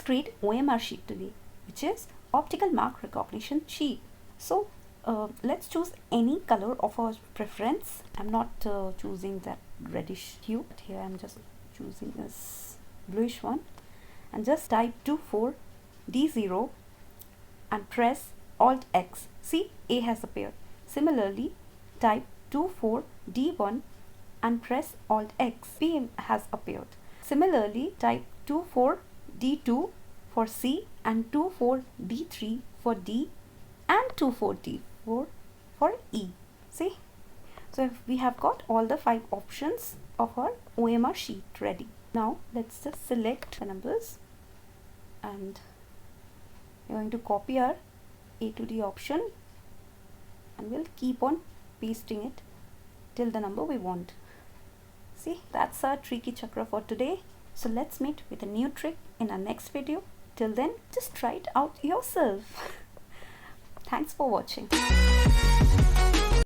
create OMR sheet today, which is optical mark recognition sheet. So let's choose any color of our preference. I'm not choosing that reddish hue, but here I'm just choosing this bluish one, and just type 24D0 and press Alt X. See, A has appeared. Similarly, type 24D1 and press Alt X. B has appeared. Similarly, type 24D2 for C and 24D3 for D and 24D4 for E. See? So we have got all the 5 options of our OMR sheet ready. Now let's just select the numbers, and we're going to copy our A to D option, and we'll keep on pasting it till the number we want. See, that's our tricky chakra for today. So let's meet with a new trick in our next video. Till then, just try it out yourself. Thanks for watching.